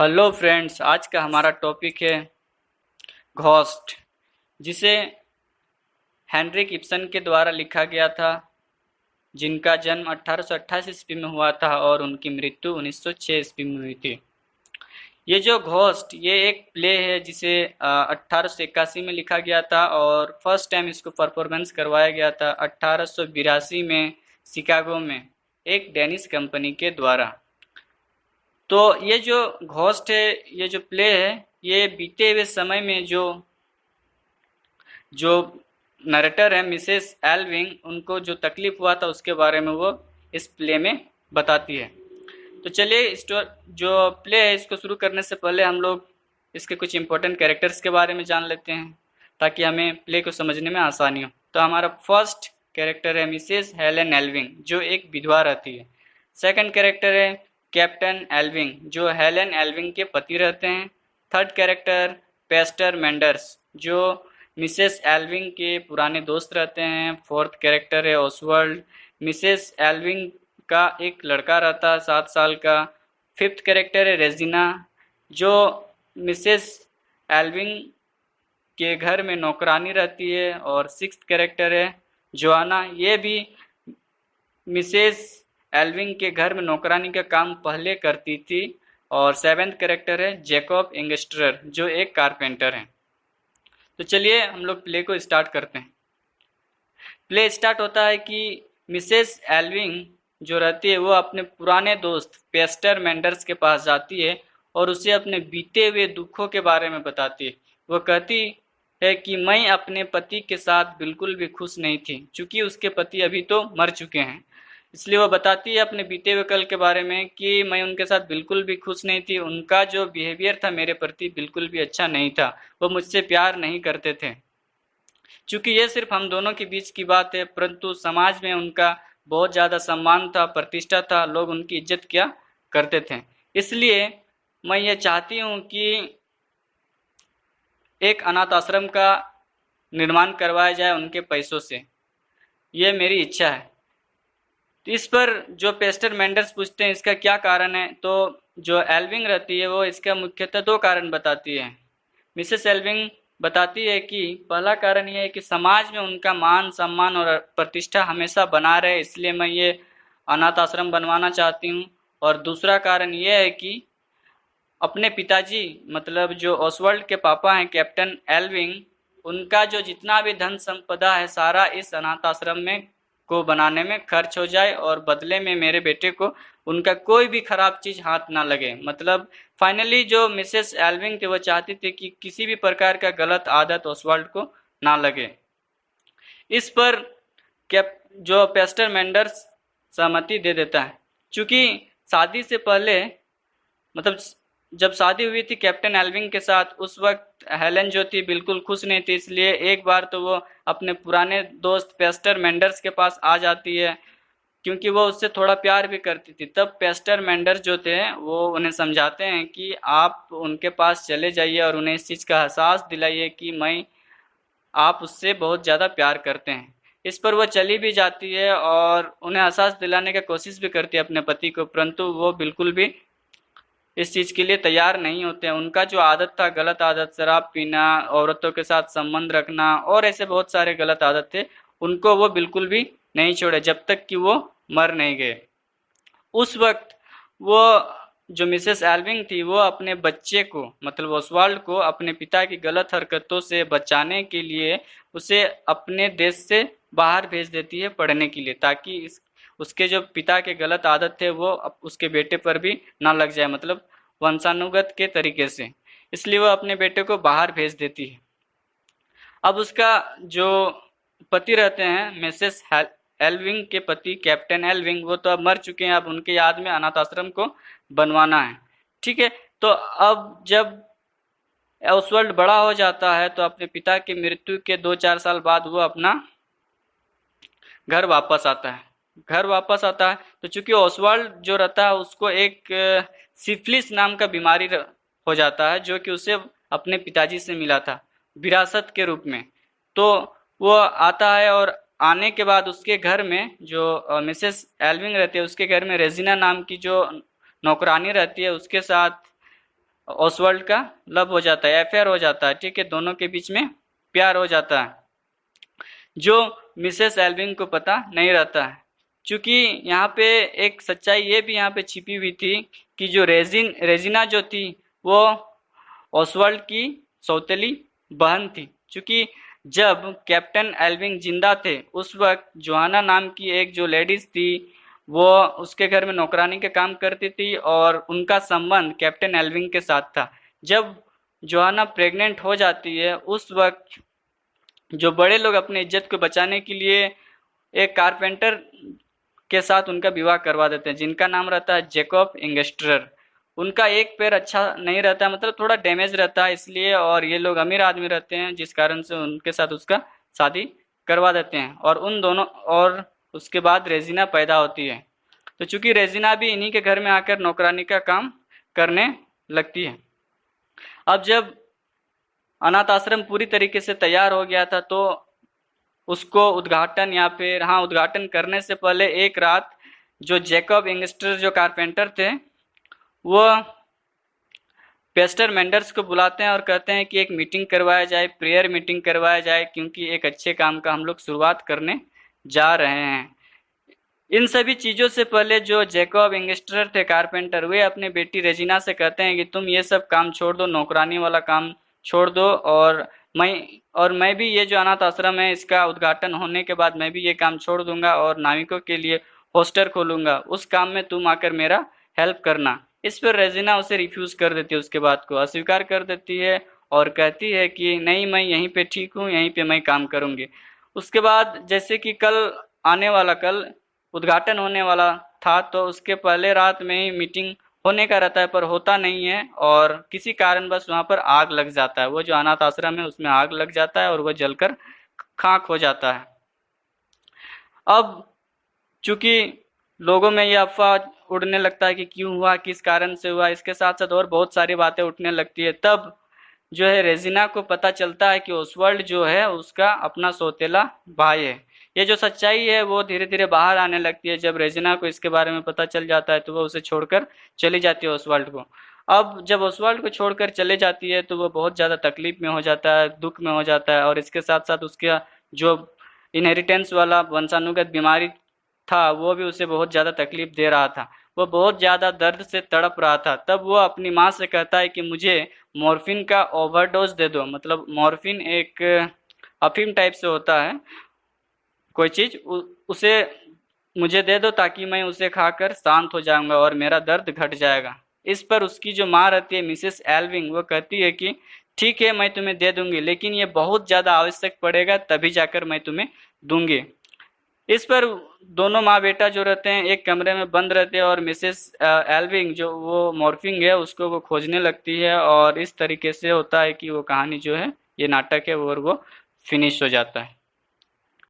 Hello friends, आज का हमारा टॉपिक है घोस्ट, जिसे हेनरिक इब्सन के द्वारा लिखा गया था, जिनका जन्म 1828 ईस्वी में हुआ था और उनकी मृत्यु 1906 ईस्वी में हुई थी। ये जो घोस्ट ये एक प्ले है जिसे 1881 में लिखा गया था और फर्स्ट टाइम इसको परफॉर्मेंस करवाया गया था 1882 में शिकागो में एक डेनिश कंपनी के द्वारा। तो ये जो घोस्ट है, ये जो प्ले है, ये बीते हुए समय में जो जो नरेटर है मिसेस एल्विंग, उनको जो तकलीफ हुआ था उसके बारे में वो इस प्ले में बताती है। तो चलिए जो प्ले है इसको शुरू करने से पहले हम लोग इसके कुछ इम्पोर्टेंट कैरेक्टर्स के बारे में जान लेते हैं ताकि हमें प्ले को समझने में आसानी हो। तो हमारा फर्स्ट कैरेक्टर है मिसेस हेलेन एल्विंग, जो एक विधवा रहती है। सेकंड कैरेक्टर है कैप्टन एल्विंग, जो हेलेन एल्विंग के पति रहते हैं। थर्ड कैरेक्टर पेस्टर मेंडर्स, जो मिसेस एल्विंग के पुराने दोस्त रहते हैं। फोर्थ कैरेक्टर है ओसवर्ल्ड, मिसेस एल्विंग का एक लड़का रहता है 7 साल का। फिफ्थ कैरेक्टर है रेजिना, जो मिसेस एल्विंग के घर में नौकरानी रहती है। और सिक्स्थ कैरेक्टर है जोआना, ये भी मिसेस एल्विंग के घर में नौकरानी का काम पहले करती थी। और सेवेंथ कैरेक्टर है जैकब एंगस्ट्रर, जो एक कारपेंटर है। तो चलिए हम लोग प्ले को स्टार्ट करते हैं। प्ले स्टार्ट होता है कि मिसेस एल्विंग जो रहती है वो अपने पुराने दोस्त पेस्टर मेंडर्स के पास जाती है और उसे अपने बीते हुए दुखों के बारे में बताती है। वो कहती है कि मैं अपने पति के साथ बिल्कुल भी खुश नहीं थी, क्योंकि उसके पति अभी तो मर चुके हैं। इसलिए वो बताती है अपने बीते हुए कल के बारे में कि मैं उनके साथ बिल्कुल भी खुश नहीं थी। उनका जो बिहेवियर था मेरे प्रति बिल्कुल भी अच्छा नहीं था, वो मुझसे प्यार नहीं करते थे। चूंकि ये सिर्फ हम दोनों के बीच की बात है, परंतु समाज में उनका बहुत ज़्यादा सम्मान था, प्रतिष्ठा था, लोग उनकी इज्जत किया करते थे। इसलिए मैं ये चाहती हूँ कि एक अनाथ आश्रम का निर्माण करवाया जाए उनके पैसों से, ये मेरी इच्छा है। तो इस पर जो पेस्टर मेंडर्स पूछते हैं इसका क्या कारण है, तो जो एल्विंग रहती है वो इसका मुख्यतः 2 कारण बताती है। मिसेस एल्विंग बताती है कि पहला कारण यह है कि समाज में उनका मान सम्मान और प्रतिष्ठा हमेशा बना रहे, इसलिए मैं ये अनाथ आश्रम बनवाना चाहती हूँ। और दूसरा कारण यह है कि अपने पिताजी, मतलब जो ओसवर्ल्ड के पापा हैं कैप्टन एल्विंग, उनका जो जितना भी धन संपदा है सारा इस अनाथ आश्रम में को बनाने में खर्च हो जाए और बदले में मेरे बेटे को उनका कोई भी खराब चीज हाथ ना लगे। मतलब फाइनली जो मिसेस एल्विंग थे वो चाहती थी कि किसी भी प्रकार का गलत आदत ओसवाल्ड को ना लगे। इस पर कैप जो पेस्टर मेंडर्स सहमति दे देता है। चूंकि शादी से पहले, मतलब जब शादी हुई थी कैप्टन एल्विंग के साथ, उस वक्त हेलेन जो थी बिल्कुल खुश नहीं थी। इसलिए एक बार तो वो अपने पुराने दोस्त पेस्टर मेंडर्स के पास आ जाती है, क्योंकि वो उससे थोड़ा प्यार भी करती थी। तब पेस्टर मेंडर्स जो थे वो उन्हें समझाते हैं कि आप उनके पास चले जाइए और उन्हें इस चीज़ का एहसास दिलाइए कि आप उससे बहुत ज़्यादा प्यार करते हैं। इस पर वो चली भी जाती है और उन्हें एहसास दिलाने की कोशिश भी करती है अपने पति को, परंतु वो बिल्कुल भी इस चीज़ के लिए तैयार नहीं होते हैं। उनका जो आदत था, गलत आदत, शराब पीना, औरतों के साथ संबंध रखना और ऐसे बहुत सारे गलत आदत थे, उनको वो बिल्कुल भी नहीं छोड़े जब तक कि वो मर नहीं गए। उस वक्त वो जो मिसेस एल्विंग थी वो अपने बच्चे को, मतलब ओसवाल्ड को, अपने पिता की गलत हरकतों से बचाने के लिए उसे अपने देश से बाहर भेज देती है पढ़ने के लिए, ताकि उसके जो पिता के गलत आदत थे वो उसके बेटे पर भी ना लग जाए, मतलब वंशानुगत के तरीके से। इसलिए वो अपने बेटे को बाहर भेज देती है। अब उसका जो पति रहते हैं मिसेस एल्विंग के पति कैप्टन एल्विंग, वो तो अब मर चुके हैं। अब उनके याद में अनाथ आश्रम को बनवाना है। ठीक है, तो अब जब ओसवाल्ड बड़ा हो जाता है तो अपने पिता की मृत्यु के 2-4 साल बाद वो अपना घर वापस आता है। तो चूंकि ओसवाल्ड जो रहता है उसको एक सिफिलिस नाम का बीमारी हो जाता है, जो कि उसे अपने पिताजी से मिला था विरासत के रूप में। तो वो आता है और आने के बाद उसके घर में जो मिसेस एल्विंग रहती है उसके घर में रेजिना नाम की जो नौकरानी रहती है उसके साथ ऑसवाल्ड का लव हो जाता है, अफेयर हो जाता है, ठीक है, दोनों के बीच में प्यार हो जाता है, जो मिसेस एल्विन को पता नहीं रहता है। क्योंकि यहाँ पे एक सच्चाई ये भी यहाँ पे छिपी हुई थी कि जो रेजिना जो थी वो ऑसवाल्ड की सौतेली बहन थी। क्योंकि जब कैप्टन एल्विन जिंदा थे उस वक्त जोहाना नाम की एक जो लेडीज थी वो उसके घर में नौकरानी के काम करती थी और उनका संबंध कैप्टन एल्विन के साथ था। जब जोहाना प्रेग्नेंट हो जाती है उस वक्त जो बड़े लोग अपनी इज्जत को बचाने के लिए एक कारपेंटर के साथ उनका विवाह करवा देते हैं जिनका नाम रहता है जैकब इंगस्ट्रर। उनका एक पैर अच्छा नहीं रहता है, मतलब थोड़ा डैमेज रहता है इसलिए, और ये लोग अमीर आदमी रहते हैं जिस कारण से उनके साथ उसका शादी करवा देते हैं और उन दोनों, और उसके बाद रेजिना पैदा होती है। तो चूंकि रेजिना भी इन्हीं के घर में आकर नौकरानी का काम करने लगती है। अब जब अनाथ आश्रम पूरी तरीके से तैयार हो गया था तो उसको उद्घाटन या फिर उद्घाटन करने से पहले एक रात जो जैकब इंगस्टर जो कारपेंटर थे वो पेस्टर मेंडर्स को बुलाते हैं और कहते हैं कि एक मीटिंग करवाया जाए, प्रेयर मीटिंग करवाया जाए, क्योंकि एक अच्छे काम का हम लोग शुरुआत करने जा रहे हैं। इन सभी चीज़ों से पहले जो जैकब इंगस्टर थे कारपेंटर, वे अपने बेटी रेजिना से कहते हैं कि तुम ये सब काम छोड़ दो, नौकरानी वाला काम छोड़ दो, और मैं भी ये जो अनाथ आश्रम है इसका उद्घाटन होने के बाद मैं भी ये काम छोड़ दूंगा और नाविकों के लिए हॉस्टल खोलूंगा, उस काम में तुम आकर मेरा हेल्प करना। इस पर रेजिना उसे रिफ्यूज़ कर देती है, उसके बात को अस्वीकार कर देती है और कहती है कि नहीं, मैं यहीं पे ठीक हूँ, यहीं पे मैं काम करूँगी। उसके बाद जैसे कि कल उद्घाटन होने वाला था तो उसके पहले रात में ही मीटिंग होने का रहता है पर होता नहीं है और किसी कारणवश वहाँ पर आग लग जाता है। वो जो अनाथ आश्रम है उसमें आग लग जाता है और वह जलकर खाक हो जाता है। अब चूंकि लोगों में ये अफवाह उड़ने लगता है कि क्यों हुआ, किस कारण से हुआ, इसके साथ साथ और बहुत सारी बातें उठने लगती है। तब जो है रेजिना को पता चलता है कि ओसवाल्ड जो है उसका अपना सौतेला भाई है। ये जो सच्चाई है वो धीरे धीरे बाहर आने लगती है। जब रेजिना को इसके बारे में पता चल जाता है तो वो उसे छोड़कर चली जाती है ओसवाल्ड को। अब जब ओसवाल्ड को छोड़कर चले जाती है तो वो बहुत ज़्यादा तकलीफ में हो जाता है, दुख में हो जाता है, और इसके साथ साथ उसका जो इनहेरिटेंस वाला वंशानुगत बीमारी था वो भी उसे बहुत ज़्यादा तकलीफ दे रहा था। वो बहुत ज़्यादा दर्द से तड़प रहा था। तब वो अपनी माँ से कहता है कि मुझे मॉर्फिन का ओवरडोज दे दो। मतलब मॉर्फिन एक अफीम टाइप से होता है कोई चीज़, उसे मुझे दे दो ताकि मैं उसे खाकर शांत हो जाऊंगा और मेरा दर्द घट जाएगा। इस पर उसकी जो माँ रहती है मिसेस एल्विंग, वो कहती है कि ठीक है मैं तुम्हें दे दूंगी, लेकिन ये बहुत ज़्यादा आवश्यक पड़ेगा तभी जाकर मैं तुम्हें दूंगी। इस पर दोनों माँ बेटा जो रहते हैं एक कमरे में बंद रहते हैं और मिसेस एल्विंग जो वो मॉर्फिंग है उसको वो खोजने लगती है, और इस तरीके से होता है कि वो कहानी जो है, ये नाटक है और वो फिनिश हो जाता है।